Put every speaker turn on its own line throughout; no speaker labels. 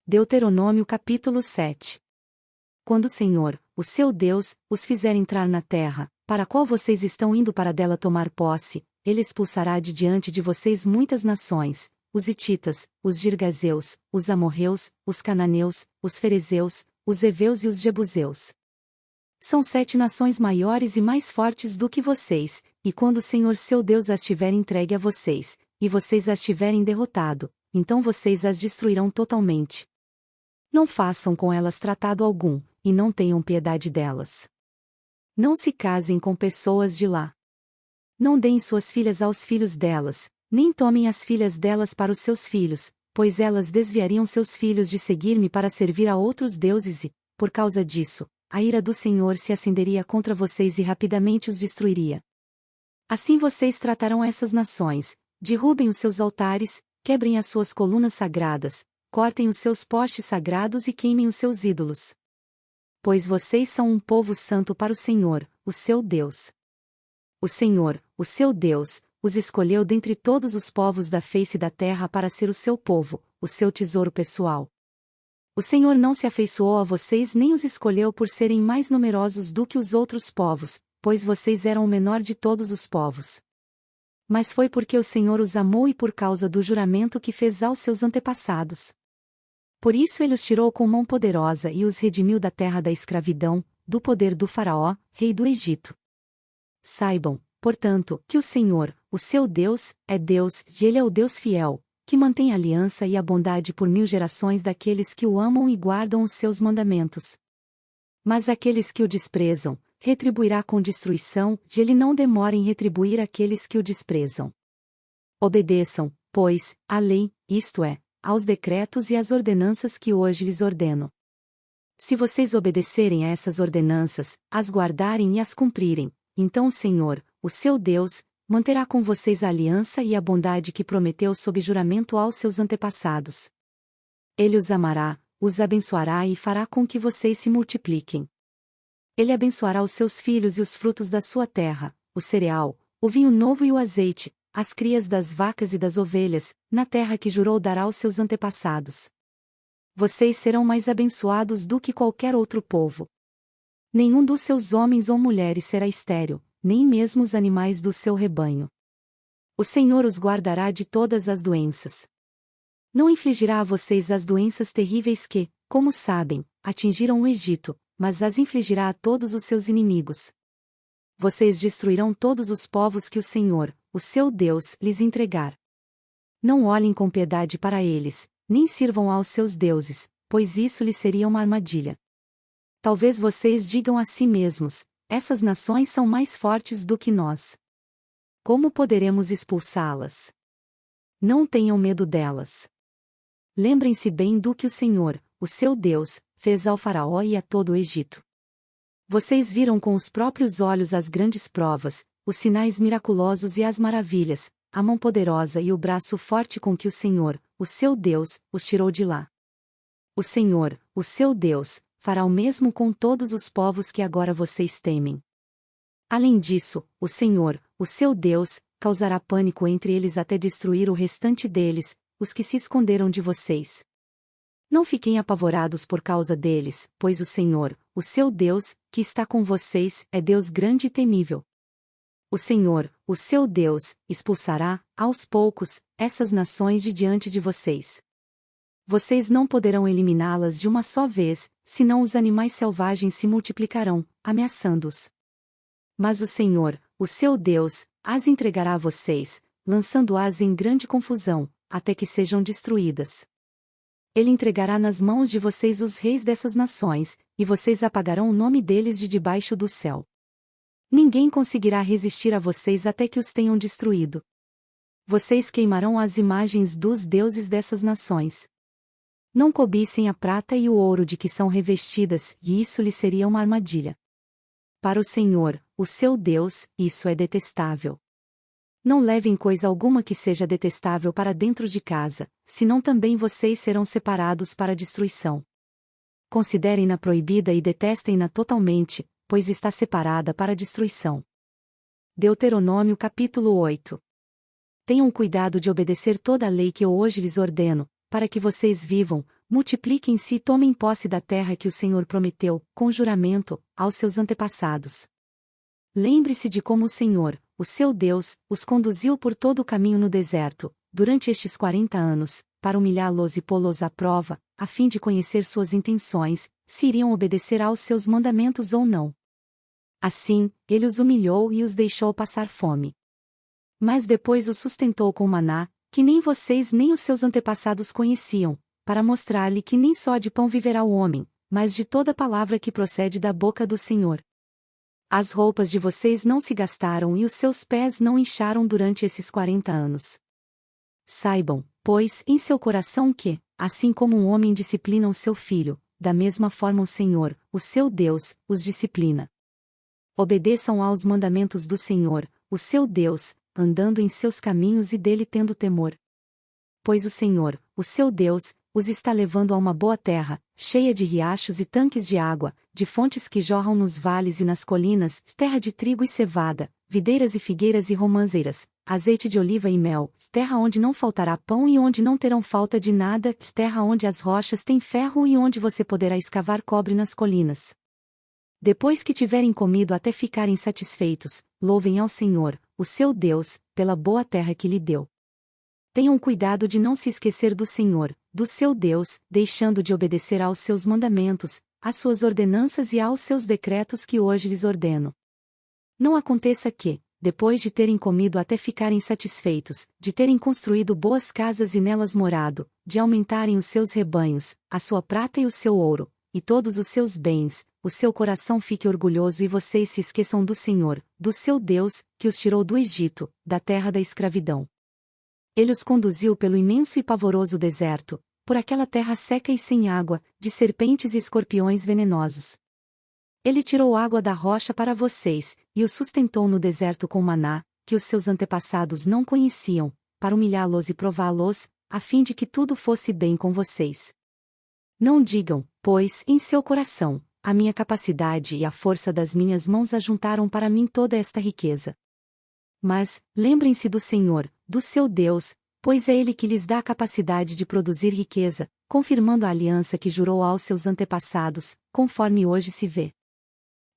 Deuteronômio capítulo 7. Quando o Senhor, o seu Deus, os fizer entrar na terra, para a qual vocês estão indo para dela tomar posse, ele expulsará de diante de vocês muitas nações, os hititas, os girgazeus, os amorreus, os cananeus, os ferezeus, os heveus e os jebuseus. São 7 nações maiores e mais fortes do que vocês, e quando o Senhor seu Deus as tiver entregue a vocês, e vocês as tiverem derrotado, então vocês as destruirão totalmente. Não façam com elas tratado algum, e não tenham piedade delas. Não se casem com pessoas de lá. Não deem suas filhas aos filhos delas, nem tomem as filhas delas para os seus filhos, pois elas desviariam seus filhos de seguir-me para servir a outros deuses e, por causa disso, a ira do Senhor se acenderia contra vocês e rapidamente os destruiria. Assim vocês tratarão essas nações, derrubem os seus altares, quebrem as suas colunas sagradas, cortem os seus postes sagrados e queimem os seus ídolos. Pois vocês são um povo santo para o Senhor, o seu Deus. O Senhor, o seu Deus, os escolheu dentre todos os povos da face da terra para ser o seu povo, o seu tesouro pessoal. O Senhor não se afeiçoou a vocês nem os escolheu por serem mais numerosos do que os outros povos, pois vocês eram o menor de todos os povos. Mas foi porque o Senhor os amou e por causa do juramento que fez aos seus antepassados. Por isso ele os tirou com mão poderosa e os redimiu da terra da escravidão, do poder do Faraó, rei do Egito. Saibam, portanto, que o Senhor, o seu Deus, é Deus, e ele é o Deus fiel, que mantém a aliança e a bondade por 1000 gerações daqueles que o amam e guardam os seus mandamentos. Mas aqueles que o desprezam, retribuirá com destruição, e ele não demora em retribuir aqueles que o desprezam. Obedeçam, pois, à lei, isto é, aos decretos e às ordenanças que hoje lhes ordeno. Se vocês obedecerem a essas ordenanças, as guardarem e as cumprirem, então o Senhor, o seu Deus, manterá com vocês a aliança e a bondade que prometeu sob juramento aos seus antepassados. Ele os amará, os abençoará e fará com que vocês se multipliquem. Ele abençoará os seus filhos e os frutos da sua terra, o cereal, o vinho novo e o azeite, as crias das vacas e das ovelhas, na terra que jurou dar aos seus antepassados. Vocês serão mais abençoados do que qualquer outro povo. Nenhum dos seus homens ou mulheres será estéril, nem mesmo os animais do seu rebanho. O Senhor os guardará de todas as doenças. Não infligirá a vocês as doenças terríveis que, como sabem, atingiram o Egito, mas as infligirá a todos os seus inimigos. Vocês destruirão todos os povos que o Senhor, o seu Deus, lhes entregar. Não olhem com piedade para eles, nem sirvam aos seus deuses, pois isso lhes seria uma armadilha. Talvez vocês digam a si mesmos: essas nações são mais fortes do que nós. Como poderemos expulsá-las? Não tenham medo delas. Lembrem-se bem do que o Senhor, o seu Deus, fez ao Faraó e a todo o Egito. Vocês viram com os próprios olhos as grandes provas, os sinais miraculosos e as maravilhas, a mão poderosa e o braço forte com que o Senhor, o seu Deus, os tirou de lá. O Senhor, o seu Deus, fará o mesmo com todos os povos que agora vocês temem. Além disso, o Senhor, o seu Deus, causará pânico entre eles até destruir o restante deles, os que se esconderam de vocês. Não fiquem apavorados por causa deles, pois o Senhor, o seu Deus, que está com vocês, é Deus grande e temível. O Senhor, o seu Deus, expulsará, aos poucos, essas nações de diante de vocês. Vocês não poderão eliminá-las de uma só vez, senão os animais selvagens se multiplicarão, ameaçando-os. Mas o Senhor, o seu Deus, as entregará a vocês, lançando-as em grande confusão, até que sejam destruídas. Ele entregará nas mãos de vocês os reis dessas nações, e vocês apagarão o nome deles de debaixo do céu. Ninguém conseguirá resistir a vocês até que os tenham destruído. Vocês queimarão as imagens dos deuses dessas nações. Não cobicem a prata e o ouro de que são revestidas, e isso lhes seria uma armadilha. Para o Senhor, o seu Deus, isso é detestável. Não levem coisa alguma que seja detestável para dentro de casa, senão também vocês serão separados para destruição. Considerem-na proibida e detestem-na totalmente, pois está separada para destruição. Deuteronômio capítulo 8. Tenham cuidado de obedecer toda a lei que eu hoje lhes ordeno, para que vocês vivam, multipliquem-se e tomem posse da terra que o Senhor prometeu, com juramento, aos seus antepassados. Lembre-se de como o Senhor, o seu Deus, os conduziu por todo o caminho no deserto, durante estes 40 anos, para humilhá-los e pô-los à prova, a fim de conhecer suas intenções, se iriam obedecer aos seus mandamentos ou não. Assim, ele os humilhou e os deixou passar fome. Mas depois os sustentou com maná, que nem vocês nem os seus antepassados conheciam, para mostrar-lhe que nem só de pão viverá o homem, mas de toda palavra que procede da boca do Senhor. As roupas de vocês não se gastaram e os seus pés não incharam durante esses 40 anos. Saibam, pois, em seu coração que, assim como um homem disciplina o seu filho, da mesma forma o Senhor, o seu Deus, os disciplina. Obedeçam aos mandamentos do Senhor, o seu Deus, andando em seus caminhos e dele tendo temor. Pois o Senhor, o seu Deus, os está levando a uma boa terra, cheia de riachos e tanques de água, de fontes que jorram nos vales e nas colinas, terra de trigo e cevada, videiras e figueiras e romãzeiras, azeite de oliva e mel, terra onde não faltará pão e onde não terão falta de nada, terra onde as rochas têm ferro e onde você poderá escavar cobre nas colinas. Depois que tiverem comido até ficarem satisfeitos, louvem ao Senhor, o seu Deus, pela boa terra que lhe deu. Tenham cuidado de não se esquecer do Senhor, do seu Deus, deixando de obedecer aos seus mandamentos, às suas ordenanças e aos seus decretos que hoje lhes ordeno. Não aconteça que, depois de terem comido até ficarem satisfeitos, de terem construído boas casas e nelas morado, de aumentarem os seus rebanhos, a sua prata e o seu ouro, e todos os seus bens, o seu coração fique orgulhoso e vocês se esqueçam do Senhor, do seu Deus, que os tirou do Egito, da terra da escravidão. Ele os conduziu pelo imenso e pavoroso deserto, por aquela terra seca e sem água, de serpentes e escorpiões venenosos. Ele tirou água da rocha para vocês, e os sustentou no deserto com maná, que os seus antepassados não conheciam, para humilhá-los e prová-los, a fim de que tudo fosse bem com vocês. Não digam, pois, em seu coração, a minha capacidade e a força das minhas mãos ajuntaram para mim toda esta riqueza. Mas, lembrem-se do Senhor, do seu Deus, pois é Ele que lhes dá a capacidade de produzir riqueza, confirmando a aliança que jurou aos seus antepassados, conforme hoje se vê.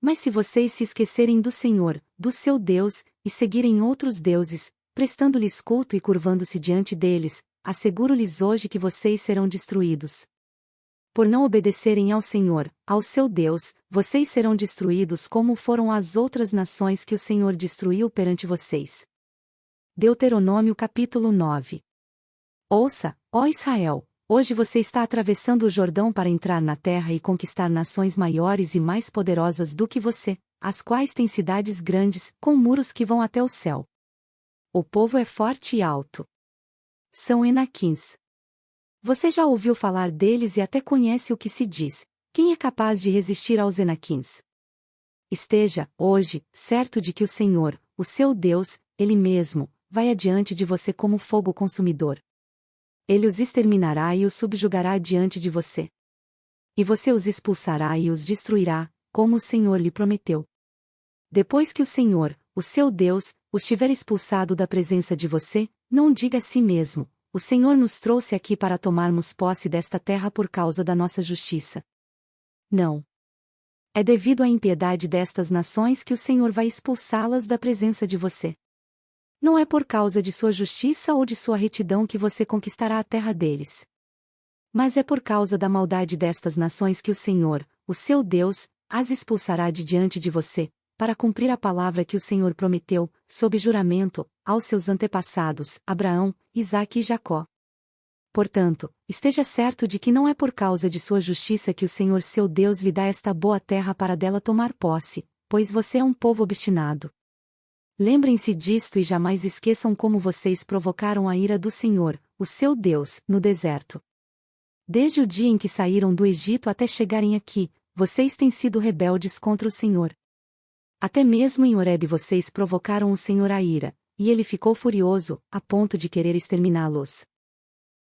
Mas se vocês se esquecerem do Senhor, do seu Deus, e seguirem outros deuses, prestando-lhes culto e curvando-se diante deles, asseguro-lhes hoje que vocês serão destruídos. Por não obedecerem ao Senhor, ao seu Deus, vocês serão destruídos como foram as outras nações que o Senhor destruiu perante vocês. Deuteronômio capítulo 9. Ouça, ó Israel, hoje você está atravessando o Jordão para entrar na terra e conquistar nações maiores e mais poderosas do que você, as quais têm cidades grandes, com muros que vão até o céu. O povo é forte e alto. São Enaquins. Você já ouviu falar deles e até conhece o que se diz: quem é capaz de resistir aos Enaquins? Esteja, hoje, certo de que o Senhor, o seu Deus, Ele mesmo, vai adiante de você como fogo consumidor. Ele os exterminará e os subjugará diante de você. E você os expulsará e os destruirá, como o Senhor lhe prometeu. Depois que o Senhor, o seu Deus, os tiver expulsado da presença de você, não diga a si mesmo: o Senhor nos trouxe aqui para tomarmos posse desta terra por causa da nossa justiça. Não. É devido à impiedade destas nações que o Senhor vai expulsá-las da presença de você. Não é por causa de sua justiça ou de sua retidão que você conquistará a terra deles. Mas é por causa da maldade destas nações que o Senhor, o seu Deus, as expulsará de diante de você, para cumprir a palavra que o Senhor prometeu, sob juramento, aos seus antepassados, Abraão, Isaque e Jacó. Portanto, esteja certo de que não é por causa de sua justiça que o Senhor seu Deus lhe dá esta boa terra para dela tomar posse, pois você é um povo obstinado. Lembrem-se disto e jamais esqueçam como vocês provocaram a ira do Senhor, o seu Deus, no deserto. Desde o dia em que saíram do Egito até chegarem aqui, vocês têm sido rebeldes contra o Senhor. Até mesmo em Horebe vocês provocaram o Senhor a ira, e ele ficou furioso, a ponto de querer exterminá-los.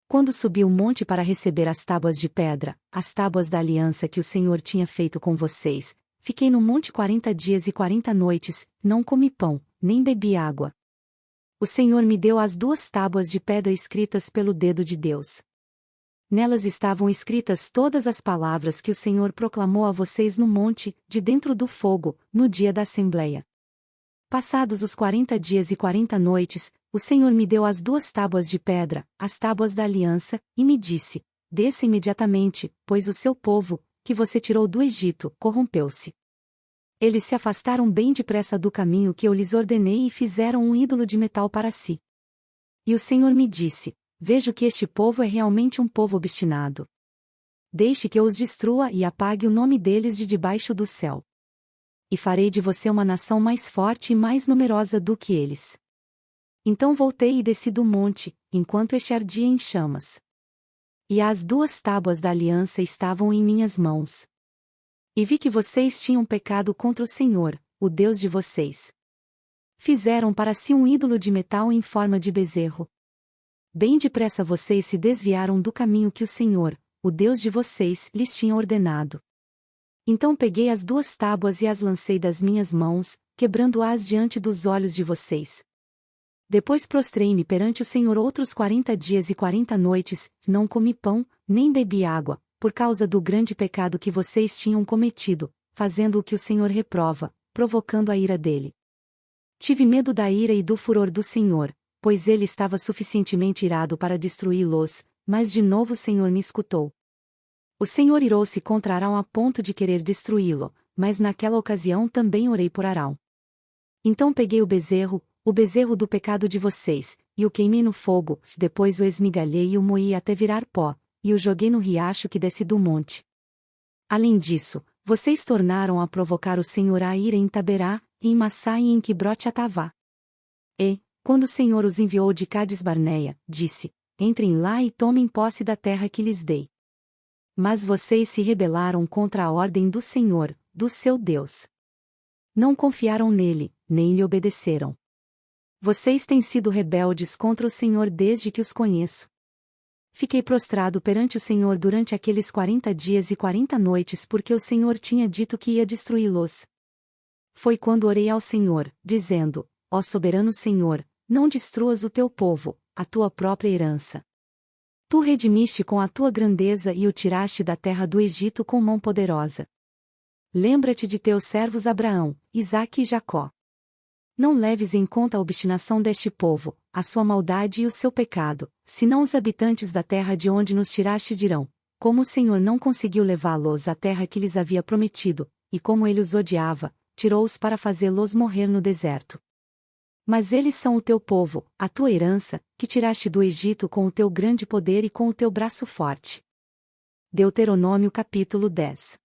Quando subi o monte para receber as tábuas de pedra, as tábuas da aliança que o Senhor tinha feito com vocês, fiquei no monte 40 dias e 40 noites, não comi pão, nem bebi água. O Senhor me deu as 2 tábuas de pedra escritas pelo dedo de Deus. Nelas estavam escritas todas as palavras que o Senhor proclamou a vocês no monte, de dentro do fogo, no dia da Assembleia. Passados os 40 dias e 40 noites, o Senhor me deu as 2 tábuas de pedra, as tábuas da aliança, e me disse: desça imediatamente, pois o seu povo, que você tirou do Egito, corrompeu-se. Eles se afastaram bem depressa do caminho que eu lhes ordenei e fizeram um ídolo de metal para si. E o Senhor me disse: vejo que este povo é realmente um povo obstinado. Deixe que eu os destrua e apague o nome deles de debaixo do céu. E farei de você uma nação mais forte e mais numerosa do que eles. Então voltei e desci do monte, enquanto este ardia em chamas. E as 2 tábuas da aliança estavam em minhas mãos. E vi que vocês tinham pecado contra o Senhor, o Deus de vocês. Fizeram para si um ídolo de metal em forma de bezerro. Bem depressa vocês se desviaram do caminho que o Senhor, o Deus de vocês, lhes tinha ordenado. Então peguei as 2 tábuas e as lancei das minhas mãos, quebrando-as diante dos olhos de vocês. Depois prostrei-me perante o Senhor outros 40 dias e 40 noites, não comi pão, nem bebi água, por causa do grande pecado que vocês tinham cometido, fazendo o que o Senhor reprova, provocando a ira dele. Tive medo da ira e do furor do Senhor, pois ele estava suficientemente irado para destruí-los, mas de novo o Senhor me escutou. O Senhor irou-se contra Arão a ponto de querer destruí-lo, mas naquela ocasião também orei por Arão. Então peguei o bezerro do pecado de vocês, e o queimei no fogo, depois o esmigalhei e o moí até virar pó, e o joguei no riacho que desce do monte. Além disso, vocês tornaram a provocar o Senhor a ira em Taberá, em Massá e em Quibrote-Atavá. E, quando o Senhor os enviou de Cades-Barneia, disse: entrem lá e tomem posse da terra que lhes dei. Mas vocês se rebelaram contra a ordem do Senhor, do seu Deus. Não confiaram nele, nem lhe obedeceram. Vocês têm sido rebeldes contra o Senhor desde que os conheço. Fiquei prostrado perante o Senhor durante aqueles 40 dias e 40 noites porque o Senhor tinha dito que ia destruí-los. Foi quando orei ao Senhor, dizendo: ó soberano Senhor, não destruas o teu povo, a tua própria herança. Tu redimiste com a tua grandeza e o tiraste da terra do Egito com mão poderosa. Lembra-te de teus servos Abraão, Isaque e Jacó. Não leves em conta a obstinação deste povo, a sua maldade e o seu pecado, senão os habitantes da terra de onde nos tiraste dirão: como o Senhor não conseguiu levá-los à terra que lhes havia prometido, e como ele os odiava, tirou-os para fazê-los morrer no deserto. Mas eles são o teu povo, a tua herança, que tiraste do Egito com o teu grande poder e com o teu braço forte. Deuteronômio capítulo 10.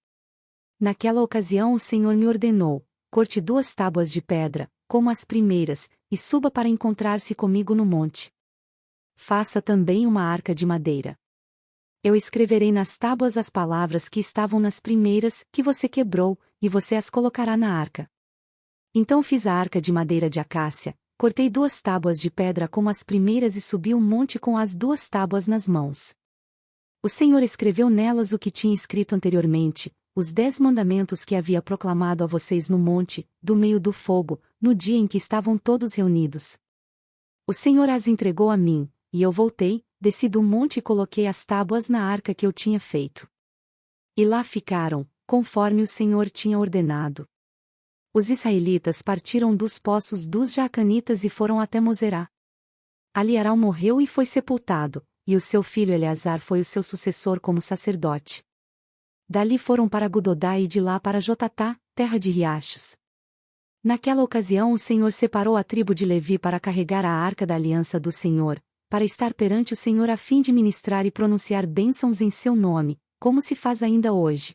Naquela ocasião o Senhor me ordenou: corte 2 tábuas de pedra, como as primeiras, e suba para encontrar-se comigo no monte. Faça também uma arca de madeira. Eu escreverei nas tábuas as palavras que estavam nas primeiras, que você quebrou, e você as colocará na arca. Então fiz a arca de madeira de acácia, cortei 2 tábuas de pedra como as primeiras e subi o monte com as 2 tábuas nas mãos. O Senhor escreveu nelas o que tinha escrito anteriormente, os 10 mandamentos que havia proclamado a vocês no monte, do meio do fogo, no dia em que estavam todos reunidos. O Senhor as entregou a mim, e eu voltei, desci do monte e coloquei as tábuas na arca que eu tinha feito. E lá ficaram, conforme o Senhor tinha ordenado. Os israelitas partiram dos poços dos Jaacanitas e foram até Mosera. Ali Arão morreu e foi sepultado, e o seu filho Eleazar foi o seu sucessor como sacerdote. Dali foram para Gudodá e de lá para Jotatá, terra de riachos. Naquela ocasião o Senhor separou a tribo de Levi para carregar a arca da aliança do Senhor, para estar perante o Senhor a fim de ministrar e pronunciar bênçãos em seu nome, como se faz ainda hoje.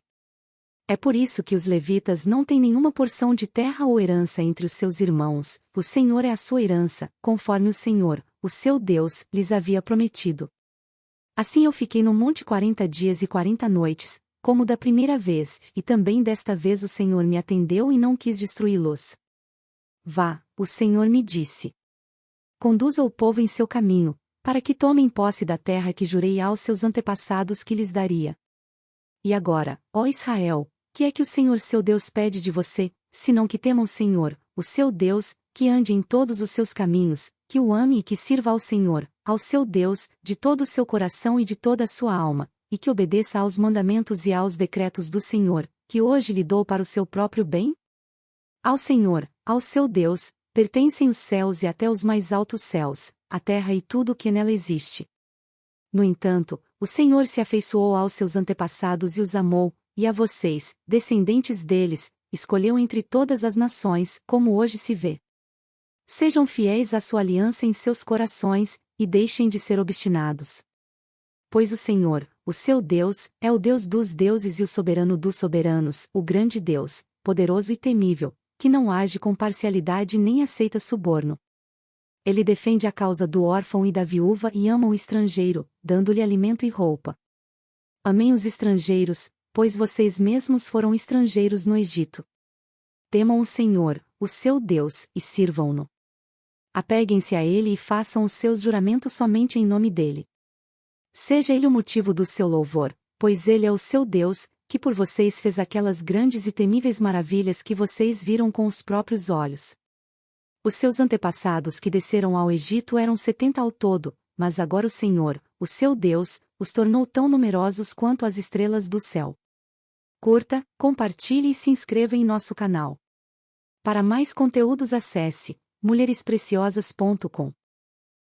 É por isso que os levitas não têm nenhuma porção de terra ou herança entre os seus irmãos, o Senhor é a sua herança, conforme o Senhor, o seu Deus, lhes havia prometido. Assim eu fiquei no monte 40 dias e 40 noites, como da primeira vez, e também desta vez o Senhor me atendeu e não quis destruí-los. Vá, o Senhor me disse. Conduza o povo em seu caminho, para que tomem posse da terra que jurei aos seus antepassados que lhes daria. E agora, ó Israel, que é que o Senhor seu Deus pede de você, senão que temam o Senhor, o seu Deus, que ande em todos os seus caminhos, que o ame e que sirva ao Senhor, ao seu Deus, de todo o seu coração e de toda a sua alma, e que obedeça aos mandamentos e aos decretos do Senhor, que hoje lhe dou para o seu próprio bem? Ao Senhor, ao seu Deus, pertencem os céus e até os mais altos céus, a terra e tudo o que nela existe. No entanto, o Senhor se afeiçoou aos seus antepassados e os amou, e a vocês, descendentes deles, escolheu entre todas as nações, como hoje se vê. Sejam fiéis à sua aliança em seus corações, e deixem de ser obstinados. Pois o Senhor, o seu Deus, é o Deus dos deuses e o soberano dos soberanos, o grande Deus, poderoso e temível, que não age com parcialidade nem aceita suborno. Ele defende a causa do órfão e da viúva e ama o estrangeiro, dando-lhe alimento e roupa. Amem os estrangeiros, pois vocês mesmos foram estrangeiros no Egito. Temam o Senhor, o seu Deus, e sirvam-no. Apeguem-se a ele e façam os seus juramentos somente em nome dele. Seja ele o motivo do seu louvor, pois ele é o seu Deus, que por vocês fez aquelas grandes e temíveis maravilhas que vocês viram com os próprios olhos. Os seus antepassados que desceram ao Egito eram 70 ao todo, mas agora o Senhor, o seu Deus, os tornou tão numerosos quanto as estrelas do céu. Curta, compartilhe e se inscreva em nosso canal. Para mais conteúdos acesse mulherespreciosas.com.